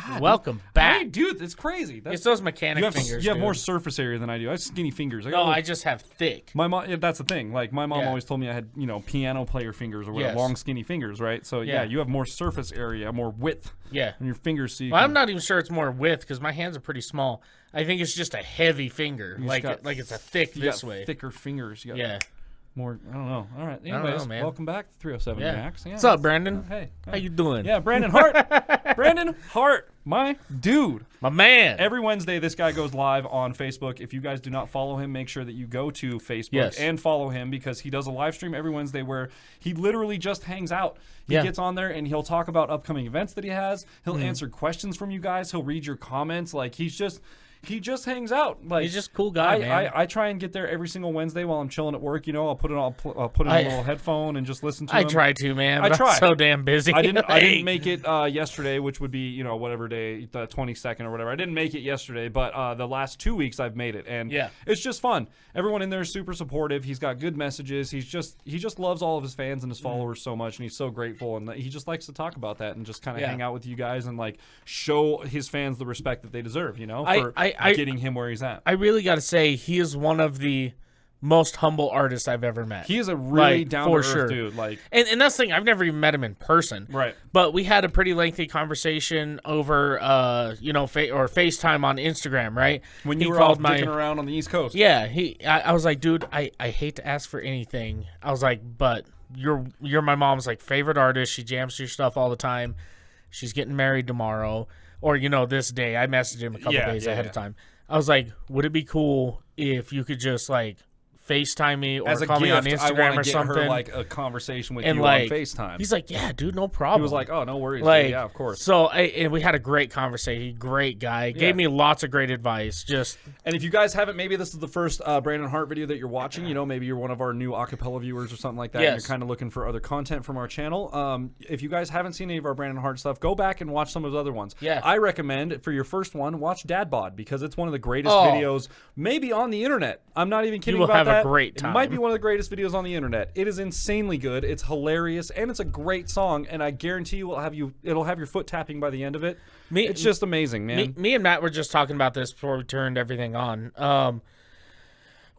God, Welcome How back. do you do it? It's crazy. It's those mechanic fingers. You have dude. more surface area than I do. I have skinny fingers. I just have thick. My mom. Yeah, that's the thing. Like my mom Yeah. always told me I had, piano player fingers or whatever, Yes. long skinny fingers, right? So yeah, you have more surface area, more width Yeah. on your fingers. So Well, I'm not even sure it's more width because my hands are pretty small. I think it's just a heavy finger, like it's a thick this way. Thicker fingers. You got Yeah. more. I don't know. All right. don't Anyways, know, man. welcome back to 307 Yeah. Max. Yeah, What's up, Brandon? Hey. How you doing? Yeah, Brandon Hart. Brandon Hart, my dude. My man. Every Wednesday, this guy goes live on Facebook. If you guys do not follow him, make sure that you go to Facebook and follow him because he does a live stream every Wednesday where he literally just hangs out. He gets on there and he'll talk about upcoming events that he has. He'll answer questions from you guys. He'll read your comments. Like he just hangs out. Like He's just a cool guy, man. I try and get there every single Wednesday while I'm chilling at work. I'll put in a little headphone and just listen to him. I try to, man. I But try. I'm so damn busy. I didn't make it yesterday, which would be whatever day, the 22nd or whatever. I didn't make it yesterday, but the last 2 weeks I've made it, and it's just fun. Everyone in there is super supportive. He's got good messages. He just loves all of his fans and his followers so much, and he's so grateful. And he just likes to talk about that and just kind of hang out with you guys and like show his fans the respect that they deserve. For getting him where he's at. I really got to say, he is one of the most humble artists I've ever met. He is a really down-to-earth dude. Like, and that's the thing. I've never even met him in person. Right. But we had a pretty lengthy conversation over, or FaceTime on Instagram, right? When you were all dicking around on the East Coast. Yeah. I was like, dude, I hate to ask for anything. I was like, but you're my mom's like favorite artist. She jams to your stuff all the time. She's getting married tomorrow. Or, this day. I messaged him a couple days ahead of time. I was like, would it be cool if you could just like FaceTime me or call me on Instagram or something? Her, like a conversation with you on FaceTime. He's like, yeah, dude, no problem. He was like, oh, no worries. Like, dude. Yeah, of course. So and we had a great conversation. Great guy. Gave me lots of great advice. And if you guys haven't, maybe this is the first Brandon Hart video that you're watching. Maybe you're one of our new acapella viewers or something like that. Yes. And you're kind of looking for other content from our channel. If you guys haven't seen any of our Brandon Hart stuff, go back and watch some of his other ones. Yeah. I recommend for your first one, watch Dad Bod because it's one of the greatest videos maybe on the internet. I'm not even kidding about that. You will have a great time. It might be one of the greatest videos on the internet. It is insanely good. It's hilarious and it's a great song. And I guarantee it'll have your foot tapping by the end of it. It's just amazing, man. Me and Matt were just talking about this before we turned everything on.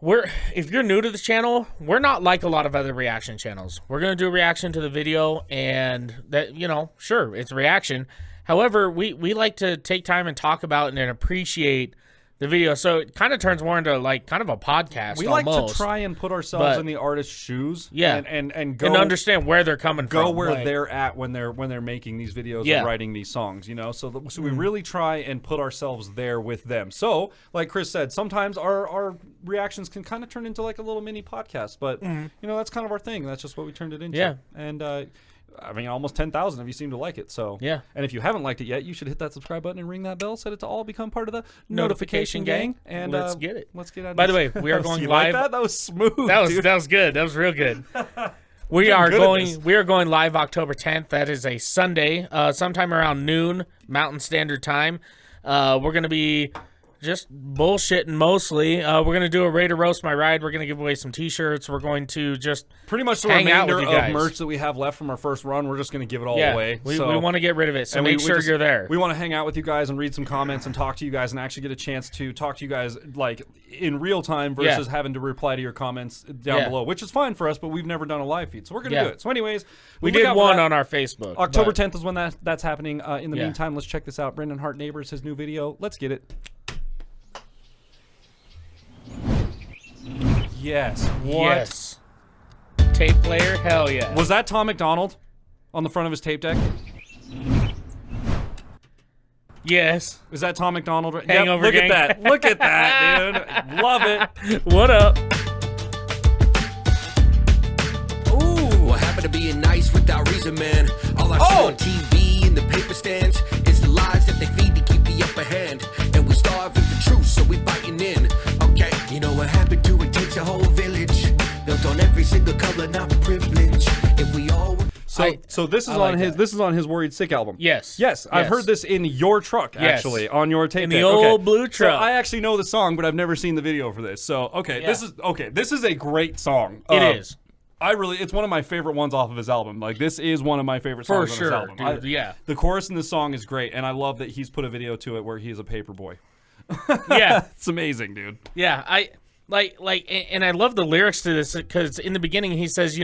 If you're new to the channel, we're not like a lot of other reaction channels. We're gonna do a reaction to the video, and that sure, it's a reaction. However, we like to take time and talk about and appreciate the video, so it kind of turns more into like kind of a podcast. We almost. like to try and put ourselves in the artist's shoes, and go and understand where they're coming from, go where they're at when they're making these videos and writing these songs. So we really try and put ourselves there with them. So, like Chris said, sometimes our reactions can kind of turn into like a little mini podcast, but that's kind of our thing. That's just what we turned it into. Yeah, and almost 10,000 of you seem to like it. So yeah. And if you haven't liked it yet, you should hit that subscribe button and ring that bell. Set it to all. Become part of the notification gang. And let's get it. Let's get out. By the way, we are going live. Like that? That was smooth. That was good. That was real good. We are going live October 10th. That is a Sunday, sometime around noon Mountain Standard Time. We're going to be just bullshitting mostly. We're going to do a Raider Roast My Ride. We're going to give away some T-shirts. We're going to just pretty much the remainder of merch that we have left from our first run. We're just going to give it all away. We want to get rid of it, so make sure you're there. We want to hang out with you guys and read some comments and talk to you guys and actually get a chance to talk to you guys like in real time versus having to reply to your comments down below, which is fine for us, but we've never done a live feed, so we're going to do it. So anyways, we did one on our Facebook. October 10th is when that's happening. In the meantime, let's check this out. Brandon Hart, Neighbours, his new video. Let's get it. Yes. What? Yes. Tape player? Hell yeah. Was that Tom McDonald on the front of his tape deck? Yes. Is that Tom McDonald? Hangover Look gang. at that. Look at that, dude. Love it. What up? Ooh. What happened to being nice without reason, man? All I see on TV and the paper stands is the lies that they feed to keep the upper hand. And we starving for truth, so we biting in. Okay, you know what happened to it takes a whole village. Built on every single color, not privilege. If we all So this is on his Worried Sick album. Yes. Yes, I've heard this in your truck actually on your tape. In the old blue truck. So I actually know the song, but I've never seen the video for this. So this is a great song. It is. It's one of my favorite ones off of his album. Like, this is one of my favorite songs on his album. Dude, yeah. The chorus in the song is great, and I love that he's put a video to it where he's a paper boy. Yeah. It's amazing, dude. Yeah, I and I love the lyrics to this because in the beginning he says,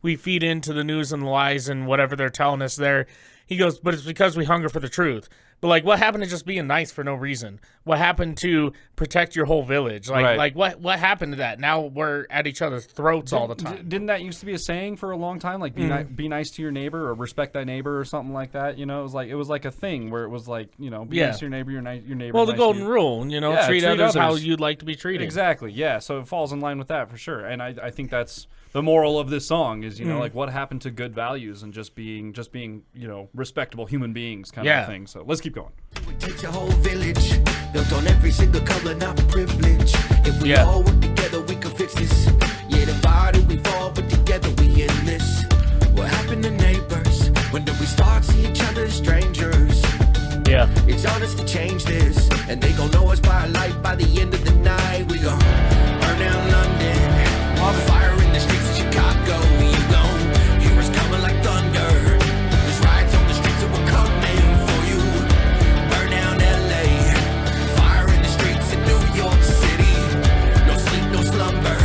we feed into the news and lies and whatever they're telling us there. He goes, but it's because we hunger for the truth. But, like, what happened to just being nice for no reason? What happened to protect your whole village? Like what happened to that? Now we're at each other's throats all the time. Didn't that used to be a saying for a long time? Like, be nice to your neighbor or respect thy neighbor or something like that. It was like a thing where it was like, be nice to your neighbor, your neighbor. Well, the nice golden rule, treat others how you'd like to be treated. Exactly, yeah. So it falls in line with that for sure. And I think that's the moral of this song is, like, what happened to good values and just being respectable human beings kind of thing. So let's keep going. It takes a whole village built on every single color, not privilege. If we all work together, we can fix this. Yeah, divided we fall, but together we in this. What happened to neighbors? When did we start seeing each other as strangers? Yeah. It's honest to change this, and they gon' know us by a light by the end of the night. We gon' burn down London, all the fire in the streets of Chicago. You gon' hear us coming like thunder. There's riots on the streets that we're coming for you. Burn down LA, fire in the streets in New York City. No sleep, no slumber.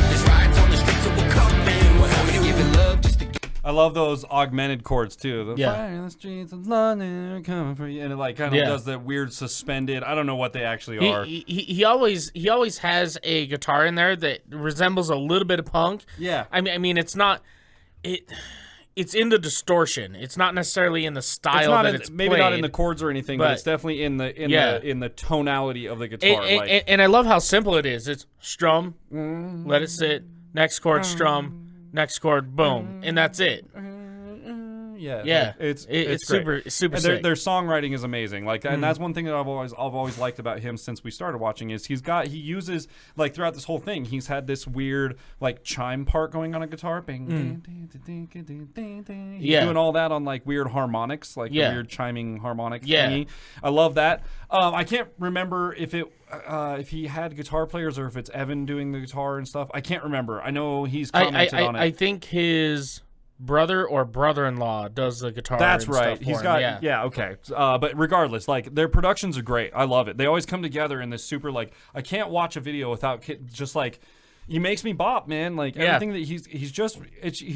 There's riots on the streets that we're coming for you. Giving love just to I love those augmented chords too. The Yeah. fire in the streets of London are coming for you, and it like kind of does that weird suspended. I don't know what they actually are. He always has a guitar in there that resembles a little bit of punk. Yeah. I mean it's not it's in the distortion. It's not necessarily in the style it's maybe played, not in the chords or anything, but it's definitely in the tonality of the guitar. And I love how simple it is. It's strum, let it sit, next chord strum, next chord boom, and that's it. Yeah, it's great. super and sick. their songwriting is amazing. Like, and that's one thing that I've always liked about him since we started watching is he uses, like, throughout this whole thing, he's had this weird like chime part going on a guitar. He's doing all that on like weird harmonics, like the weird chiming harmonic thingy. I love that. I can't remember if he had guitar players or if it's Evan doing the guitar and stuff. I can't remember. I know he's commented on it. I think his brother or brother-in-law does the guitar. That's and right. Stuff He's for got him. okay. But regardless, like, their productions are great. I love it. They always come together in this super, like, I can't watch a video without just like, he makes me bop, man. Like, everything that he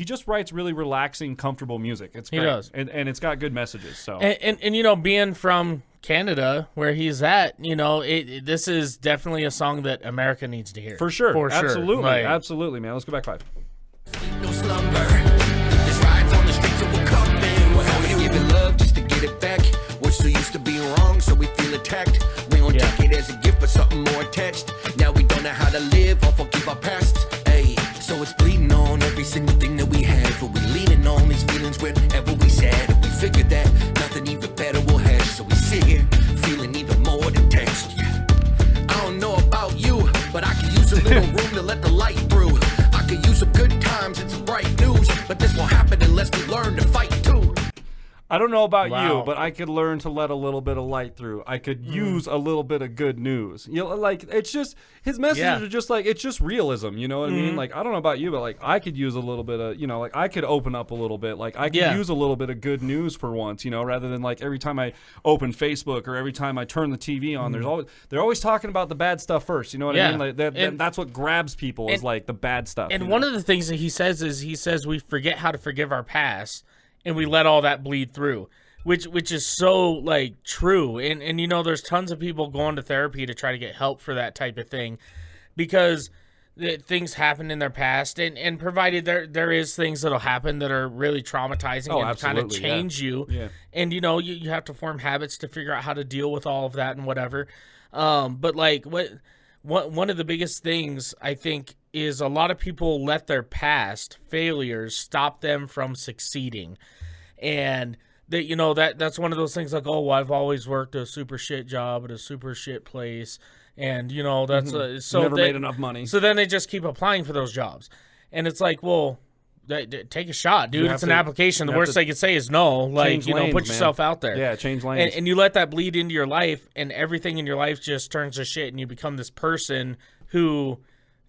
just writes really relaxing, comfortable music. It's great. He does, and it's got good messages. So and being from Canada where he's at, this is definitely a song that America needs to hear. For sure. Absolutely. Like, absolutely, man. Let's go back 5. no slumber. There's riots on the streets that we're coming. We're only giving love just to get it back. We're so used to being wrong, so we feel attacked. We don't take it as a gift, but something more attached. Now we don't know how to live or forgive our past. Hey, so it's bleeding on every single thing that we have. But we leaning on these feelings wherever we sad. And we figured that nothing even better will have. So we sit here feeling even more detached. Yeah. I don't know about you, but I could use a little room to let the light through. I could use some good times and some bright news, but this won't happen unless we learn to fight too. I don't know about you, but I could learn to let a little bit of light through. I could use a little bit of good news. Like, it's just, his messages are just like, it's just realism. You know what I mean? Like, I don't know about you, but like, I could use a little bit of, like, I could open up a little bit. Like, I could use a little bit of good news for once, rather than like every time I open Facebook or every time I turn the TV on, they're always talking about the bad stuff first. You know what I mean? Like, that's what grabs people is like the bad stuff. And one of the things that he says is we forget how to forgive our past. And we let all that bleed through, which is so, like, true. And there's tons of people going to therapy to try to get help for that type of thing because things happen in their past. And provided there is things that'll happen that are really traumatizing and kind of change you. Yeah. And, you have to form habits to figure out how to deal with all of that and whatever. But, like, one of the biggest things, I think, is a lot of people let their past failures stop them from succeeding. And that's one of those things like, oh, well, I've always worked a super shit job at a super shit place, and that's so never made enough money. So then they just keep applying for those jobs, and it's like, well, take a shot, dude. It's an application. The worst they could say is no. Like, put yourself out there. Yeah, change lanes. And you let that bleed into your life, and everything in your life just turns to shit, and you become this person who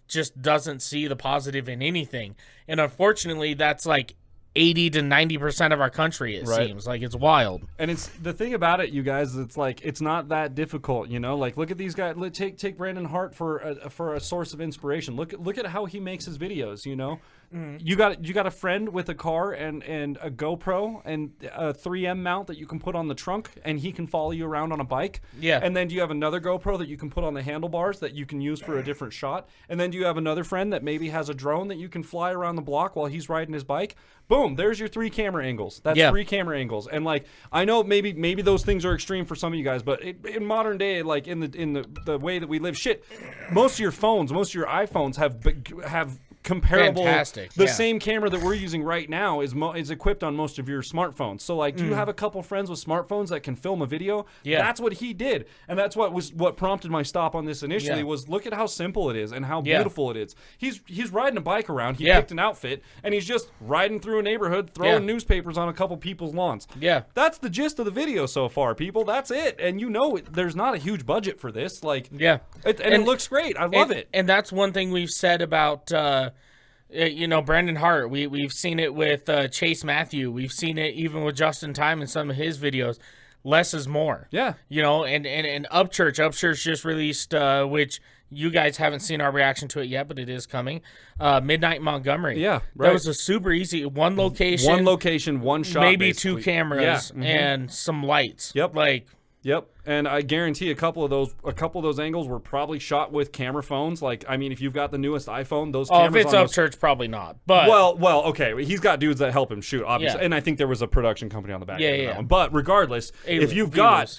just doesn't see the positive in anything. And unfortunately, that's like 80 to 90% of our country, it seems. Like, it's wild. And it's the thing about it, you guys, it's like, it's not that difficult, you know? Like, look at these guys. Take Brandon Hart for a source of inspiration. Look at how he makes his videos, you know? You got a friend with a car and a GoPro and a 3M mount that you can put on the trunk, and he can follow you around on a bike. Yeah. And then do you have another GoPro that you can put on the handlebars that you can use for a different shot? And then do you have another friend that maybe has a drone that you can fly around the block while he's riding his bike? Boom, there's your 3 camera angles. That's 3 camera angles. And like, I know maybe those things are extreme for some of you guys, but in modern day, like in the way that we live, most of your phones, most of your iPhones have comparable, same camera that we're using right now is equipped on most of your smartphones. So like, do you have a couple friends with smartphones that can film a video? Yeah, that's what he did, and that's what prompted my stop on this initially. Was look at how simple it is and how beautiful it is. He's riding a bike around. He picked an outfit and he's just riding through a neighborhood, throwing newspapers on a couple people's lawns. Yeah, that's the gist of the video so far, people. That's it. And you know, there's not a huge budget for this. Like, and it looks great. I love it. And that's one thing we've said about. You know, Brandon Hart, we've seen it with Chase Matthew. We've seen it even with Justin Time in some of his videos. Less is more. Yeah. You know, and Upchurch just released, which you guys haven't seen our reaction to it yet, but it is coming. Midnight Montgomery. Yeah, right. That was a super easy one location, one shot, maybe basically. 2 cameras and some lights. Yep. Yep, and I guarantee a couple of those angles were probably shot with camera phones. Like, I mean, if you've got the newest iPhone, those cameras. If it's Upchurch, probably not. But well, okay, he's got dudes that help him shoot, obviously, and I think there was a production company on the back end of that one. But regardless, if you've got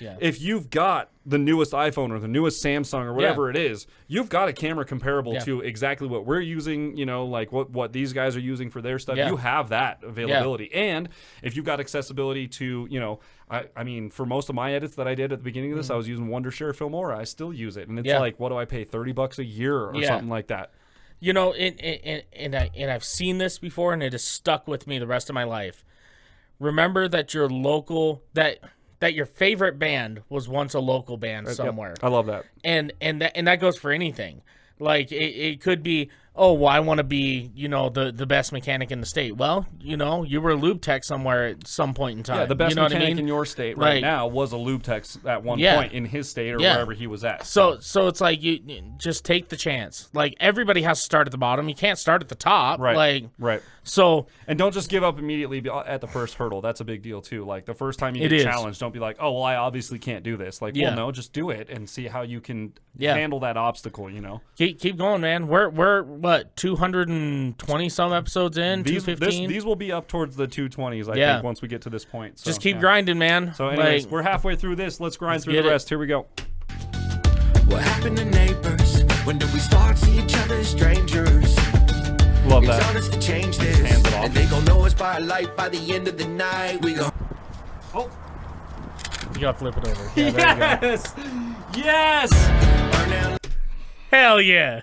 the newest iPhone or the newest Samsung or whatever it is, you've got a camera comparable to exactly what we're using, you know, like what these guys are using for their stuff. You have that availability. And if you've got accessibility to, you know, I mean, for most of my edits that I did at the beginning of this, I was using Wondershare Filmora. I still use it. And it's like, what do I pay, $30 a year or something like that? You know, and I've seen this before, and it has stuck with me the rest of my life. Remember that your local, that your favorite band was once a local band somewhere. I love that. And that goes for anything. Like, it could be, oh, well, I want to be, you know, the best mechanic in the state. Well, you know, you were a lube tech somewhere at some point in time. Yeah, the best mechanic in your state right now was a lube tech at one point in his state or wherever he was at. So it's like, you just take the chance. Like, everybody has to start at the bottom. You can't start at the top. Right. Right. So, and don't just give up immediately at the first hurdle. That's a big deal too. Like, the first time you get challenged, don't be like, oh, well, I obviously can't do this. Like, well, no, just do it and see how you can handle that obstacle, you know? Keep going, man. We're what, 220 some episodes in, 215? These will be up towards the 220s, I think, once we get to this point. So, just keep grinding, man. So anyways, we're halfway through this. Let's grind through the rest. Here we go. What happened to neighbors? When did we start seeing each other as strangers? Love that. It's honest to change this. Hands it off. And they gon' know us by a light by the end of the night. We go. Oh. You gotta flip it over. Yeah, yes! Hell yeah.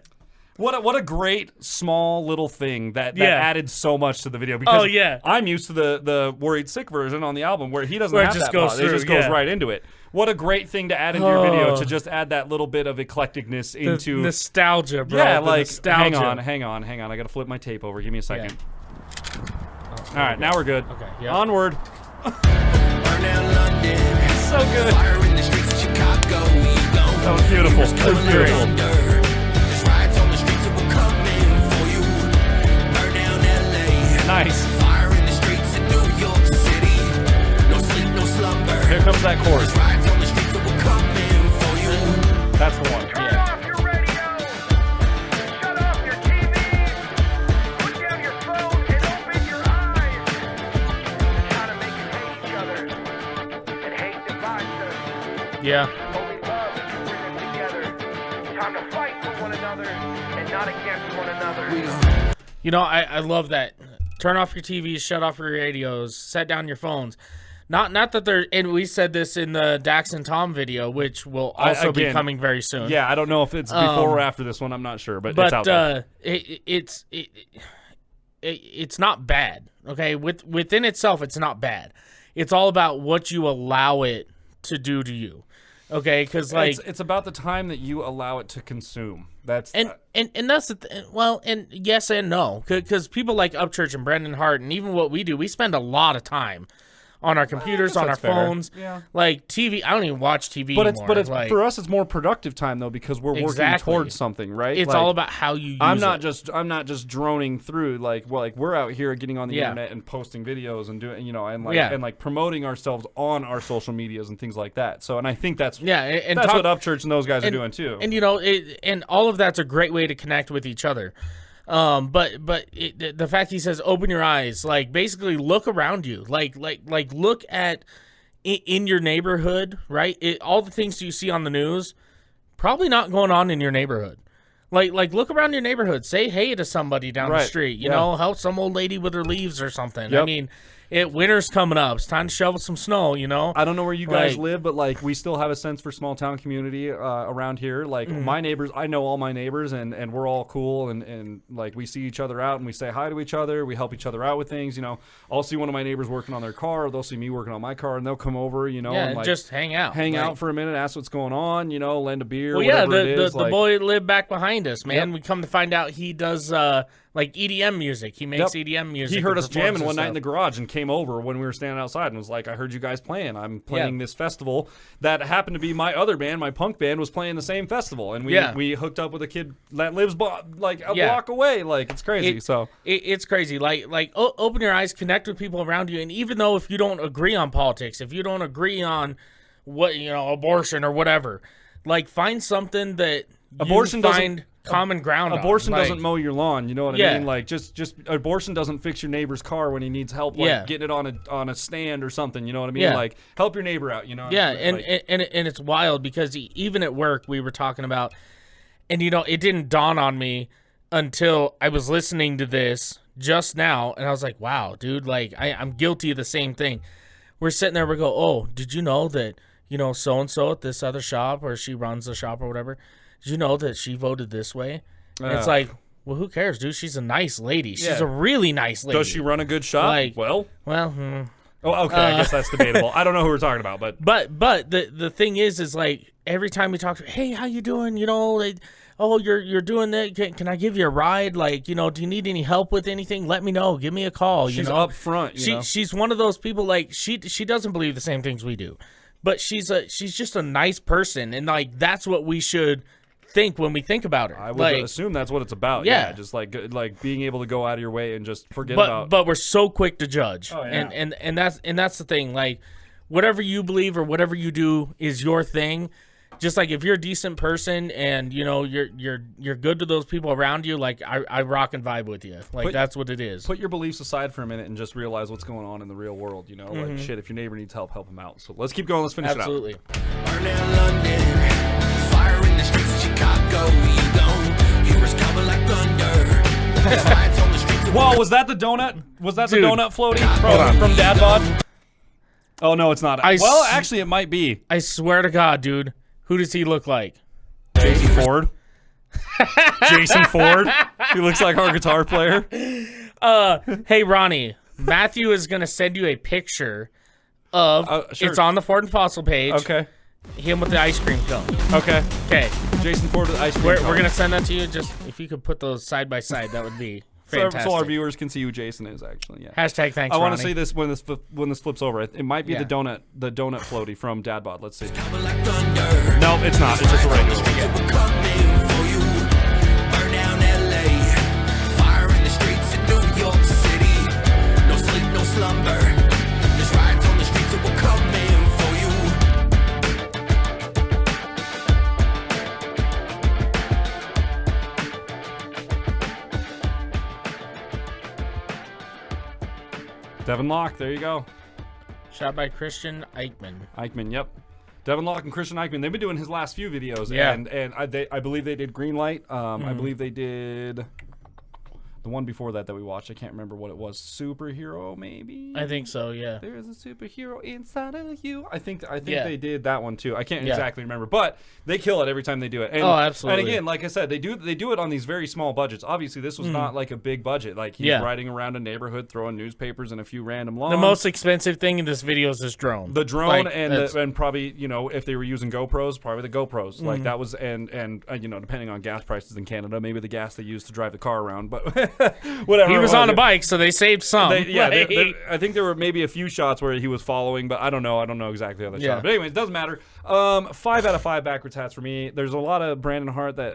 What a great small little thing that added so much to the video, because I'm used to the Worried Sick version on the album where he doesn't have that pause. It just goes right into it. What a great thing to add into your video, to just add that little bit of eclecticness into nostalgia, bro. Yeah, like nostalgia. Hang on. I gotta flip my tape over. Give me a second. All right, now we're good. Okay, onward. Burn down London. So good. Fire in the streets of Chicago. That was beautiful. That was beautiful. There's riots on the streets and we're coming for you. Burn down LA. Nice. Fire in the streets in New York City. No sleep, no slumber. Here comes that chorus. There's riots on the streets and we're coming for you. That's the one. Turn off your radio. Shut off your TV. Put down your phone and open your eyes. It's how to make us hate each other. And hate divides us. Yeah. Only love can bring us together. Time to fight for one another and not against one another. You know, I love that. Turn off your TVs, shut off your radios, set down your phones. Not that they're, and we said this in the Dax and Tom video, which will also be coming very soon. Yeah, I don't know if it's before or after this one. I'm not sure, but it's out there. It's not bad. Okay, within itself, it's not bad. It's all about what you allow it to do to you. Okay, because like it's about the time that you allow it to consume. That's and that's well, and yes and no, because people like Upchurch and Brendan Hart, and even what we do, we spend a lot of time on our computers, on our phones. Yeah. Like TV, I don't even watch TV but anymore. It's like, for us, it's more productive time though because we're working towards something, right? It's like, all about how you use I'm not just droning through like we're out here getting on the internet and posting videos and doing and like promoting ourselves on our social medias and things like that. So and I think that's and that's what Upchurch and those guys are doing too. And and all of that's a great way to connect with each other. But the fact he says open your eyes, like basically look around you, like look at in your neighborhood, right? All the things you see on the news, probably not going on in your neighborhood. Like look around your neighborhood, say hey to somebody down the street, you know, help some old lady with her leaves or something. I mean, winter's coming up. It's time to shovel some snow, you know? I don't know where you guys live, but, like, we still have a sense for small-town community around here. Like, my neighbors, I know all my neighbors, and we're all cool, and, like, we see each other out, and we say hi to each other. We help each other out with things, you know. I'll see one of my neighbors working on their car, or they'll see me working on my car, and they'll come over, you know. and, like, just hang out. Hang out for a minute, ask what's going on, you know, lend a beer, well, whatever it is. The boy lived back behind us, man. We come to find out he does, like EDM music. He makes EDM music. He heard us jamming one night in the garage and came over when we were standing outside and was like, I heard you guys playing. I'm playing this festival that happened to be my other band. My punk band was playing the same festival. And we hooked up with a kid that lives like a block away. Like, it's crazy. It's crazy. Like open your eyes, connect with people around you. And even though if you don't agree on politics, if you don't agree on what, you know, abortion or whatever, like find something that abortion you find common ground. Abortion doesn't mow your lawn, you know what I mean? Like just abortion doesn't fix your neighbor's car when he needs help, like getting it on a stand or something, you know what I mean? Like help your neighbor out, you know? Yeah, and it's wild because even at work we were talking about, and you know, it didn't dawn on me until I was listening to this just now, and I was like, wow, dude, like I'm guilty of the same thing. We're sitting there, we go, oh, did you know that, you know, so and so at this other shop, or she runs the shop or whatever, did you know that she voted this way? And it's like, well, who cares, dude? She's a nice lady. She's a really nice lady. Does she run a good shop? Like, well. Oh, okay. I guess that's debatable. I don't know who we're talking about, but the thing is like every time we talk to her, hey, how you doing? You know, like, oh, you're doing that. Can I give you a ride? Like, you know, do you need any help with anything? Let me know. Give me a call. She's you know? up front. She's one of those people. Like she doesn't believe the same things we do, but she's just a nice person, and like that's what we should think when we think about her. I would assume that's what it's about. Yeah, just like being able to go out of your way and just forget about. But we're so quick to judge. Oh, yeah. And that's the thing. Like whatever you believe or whatever you do is your thing. Just like if you're a decent person and you know you're good to those people around you, like I rock and vibe with you. Like that's what it is. Put your beliefs aside for a minute and just realize what's going on in the real world. You know, like shit. If your neighbor needs help him out. So let's keep going. Let's finish Absolutely. it Burn down London, fire in the streets of Chicago. You don't hear us coming like thunder. There's riots on the streets of Whoa, was that the donut? Was that the donut floaty from Dad Bod? Oh no, it's not. Well, actually, it might be. I swear to God, dude. Who does he look like? Jason Ford. Jason Ford. He looks like our guitar player. Hey, Ronnie. Matthew is gonna send you a picture of. Sure. It's on the Ford and Fossil page. Okay. Him with the ice cream cone. Okay. Jason Ford with the ice cream We're cone. gonna send that to you. Just if you could put those side by side, that would be fantastic. So our viewers can see who Jason is actually. Yeah. Hashtag thanks. I want Ronnie. to say this when this flips over. It might be the donut floaty from Dad Bod. Let's see. coming like thunder. No, it's not. It's just a regular one. Streets will come in for you. Burn down LA, fire in the streets in New York City. No sleep, no slumber. There's riots on the streets that will come in for you. Devin Locke, there you go. Shot by Christian Eichmann. Eichmann, yep. Devin Locke and Christian Eichmann. They've been doing his last few videos, Yeah. and I believe they did Greenlight. I believe they did The one before that we watched, I can't remember what it was. Superhero, maybe? I think so, yeah. There's a superhero inside of you. I think Yeah. they did that one too. I can't exactly remember, but they kill it every time they do it. And, oh, absolutely. And again, like I said, they do it on these very small budgets. Obviously, this was not like a big budget. Like he's riding around a neighborhood, throwing newspapers and a few random lawns. The most expensive thing in this video is this drone. The drone and probably, you know, if they were using GoPros, probably the GoPros. Like that was and you know, depending on gas prices in Canada, maybe the gas they used to drive the car around, but whatever. He was on a bike, so they saved some. I think there were maybe a few shots where he was following, but I don't know exactly how they shot. But anyway, it doesn't matter. 5 out of 5 backwards hats for me. There's a lot of Brandon Hart that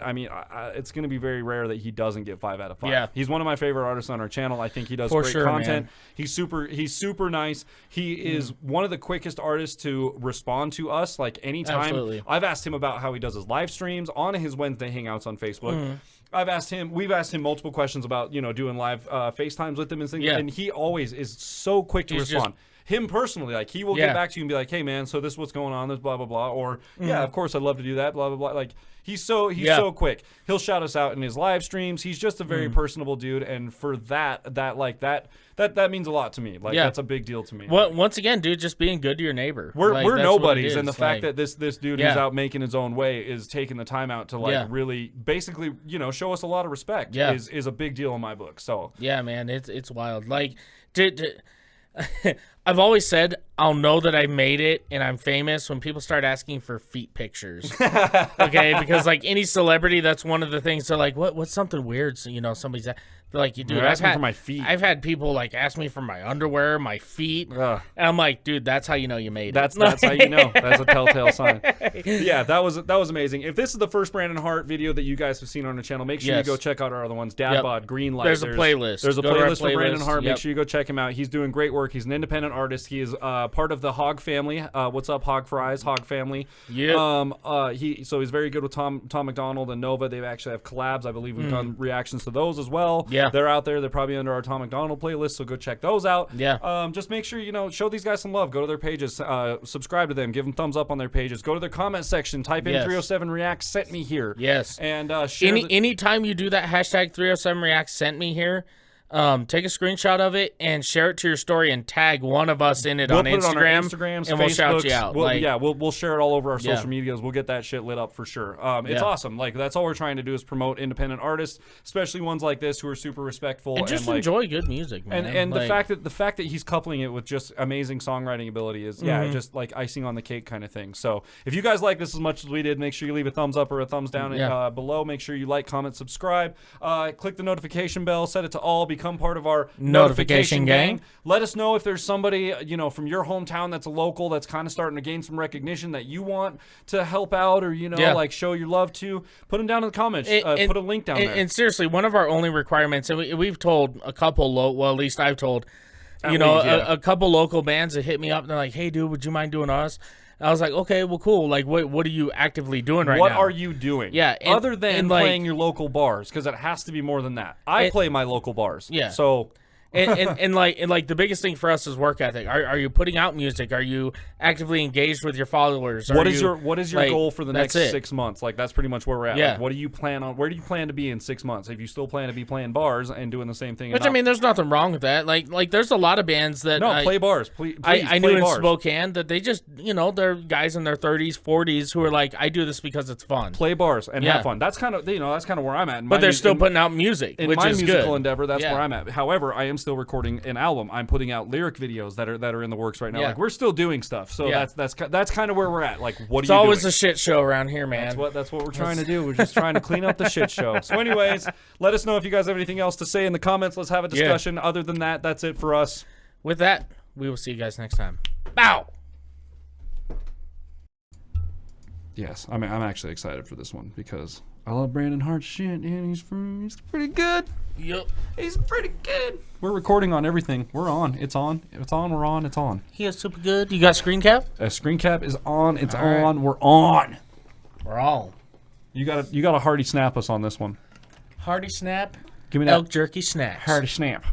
it's going to be very rare that he doesn't get 5 out of 5. Yeah. He's one of my favorite artists on our channel. I think he does great content. Man. He's super nice. He is one of the quickest artists to respond to us. Like anytime. Absolutely. I've asked him about how he does his live streams on his Wednesday hangouts on Facebook. We've asked him multiple questions about, you know, doing live FaceTimes with him and things. And he always is so quick to respond. Him personally, like he will get back to you and be like, "Hey man, so this is what's going on, this blah blah blah," or "Yeah, of course I'd love to do that," blah blah blah. Like he's so quick. He'll shout us out in his live streams. He's just a very personable dude, and for that means a lot to me. Like that's a big deal to me. Well, once again, dude, just being good to your neighbor. We're nobodies, and the fact that this dude who's out making his own way is taking the time out to like really, basically, you know, show us a lot of respect. Is a big deal in my book. So yeah, man, it's wild. Like, I've always said I'll know that I made it and I'm famous when people start asking for feet pictures. Okay, because like any celebrity, that's one of the things. They're like, what's something weird? So, you know, somebody's like, dude, asking for my feet. I've had people like ask me for my underwear, my feet, and I'm like, dude, that's how you know you made it. That's how you know. That's a telltale sign. Yeah, that was amazing. If this is the first Brandon Hart video that you guys have seen on the channel, make sure you go check out our other ones. Dad Bod, Greenlight. There's a playlist. There's a playlist for Brandon Hart. Make sure you go check him out. He's doing great work. He's an independent artist. He is part of the Hog family. What's up, Hog Fries? Hog family. Yeah. So he's very good with Tom McDonald and Nova. They actually have collabs. I believe we've done reactions to those as well. Yeah. They're out there. They're probably under our Tom McDonald playlist, so go check those out. Yeah. Just make sure, you know, show these guys some love. Go to their pages, subscribe to them, give them thumbs up on their pages. Go to their comment section, type in 307 React, sent me here. Yes. And share anytime you do that hashtag 307 React, sent me here. Take a screenshot of it and share it to your story and tag one of us in it on Instagram. Put it on our Instagrams, and Facebooks. we'll shout you out. We'll share it all over our social medias. We'll get that shit lit up for sure. It's awesome. Like that's all we're trying to do is promote independent artists, especially ones like this who are super respectful and just enjoy good music, man. And the fact that he's coupling it with just amazing songwriting ability is just like icing on the cake kind of thing. So if you guys like this as much as we did, make sure you leave a thumbs up or a thumbs down below. Make sure you like, comment, subscribe, click the notification bell, set it to all, become part of our notification gang. Let us know if there's somebody, you know, from your hometown that's a local that's kind of starting to gain some recognition that you want to help out or, you know, like show your love to. Put them down in the comments. Put a link down there. And seriously, one of our only requirements, and we've told a couple, well, at least I've told, a couple local bands that hit me up and they're like, hey, dude, would you mind doing us? I was like, okay, well, cool. Like, what are you actively doing right now? What are you doing? Yeah. Other than playing your local bars, because it has to be more than that. I play my local bars. Yeah. So... and the biggest thing for us is work ethic. Are you putting out music? Are you actively engaged with your followers? What is your goal for the next 6 months? Like that's pretty much where we're at. Yeah. Like, what do you plan on? Where do you plan to be in 6 months? If you still plan to be playing bars and doing the same thing, which I mean, there's nothing wrong with that. Like there's a lot of bands that play bars. Please, I knew in bars. Spokane that they just they're guys in their 30s, 40s who are like, I do this because it's fun. Play bars and have fun. That's kind of where I'm at. But they're still putting out music, in which my is musical good. endeavor. That's where I'm at. However, I am still recording an album. I'm putting out lyric videos that are in the works right now. Like we're still doing stuff. So that's kind of where we're at. Like what it's are you always doing? a shit show around here, man. That's what we're trying to do. We're just trying to clean up the shit show. So anyways, let us know if you guys have anything else to say in the comments. Let's have a discussion. Other than that, that's it for us. With that, we will see you guys next time. Bow. Yes, I'm actually excited for this one because I love Brandon Hart's shit, and he's pretty good. Yep. He's pretty good. We're recording on everything. We're on. It's on. It's on. We're on. It's on. He is super good. You got screen cap? Screen cap is on. It's on. Right. We're on. We're on. You got a hearty snap us on this one. Hearty snap. Give me that elk jerky snacks. Hearty snap.